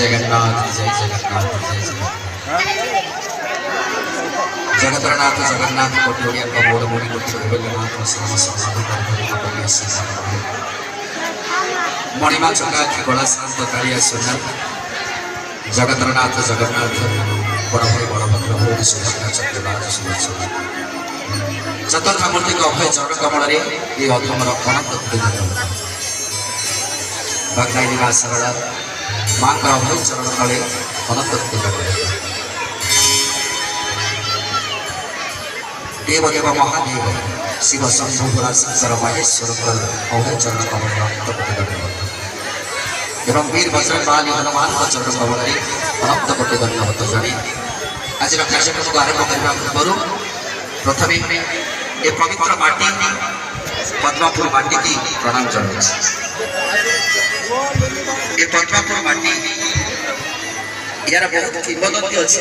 जगन्नाथ जय जगन्नाथ जय जगन्नाथ जगन्नाथ कोटिया का मोड़ मोड़ी कोटि गोविंदनाथ श्याम समाधि मणिमा चंगा की गला शांत कालिया सुंदर जगन्नाथ जगन्नाथ बड़ भाई बड़ भद्र हो सुभद्रा चक्रराज सुदर्शन चतुर्थ मूर्ति का अभय चरण कमल ये अधमर अनंत भगनाई निवास सरला मां का अभय चरण तले अनंत देव देव महादेव शिव शंभु शंकर महेश्वर अभय चरण कमल एवं वीर बजरंगबली हनुमान का चरण कमल अनंत कोटि धन्यवाद जानी आज कार्यक्रम को आरंभ करने पूर्व प्रथम ये पवित्र माटी पद्मापुर माटी की प्रणाम जनाऊँ। ये पद्मापुर माटी यार बहुत किंवदंती अच्छी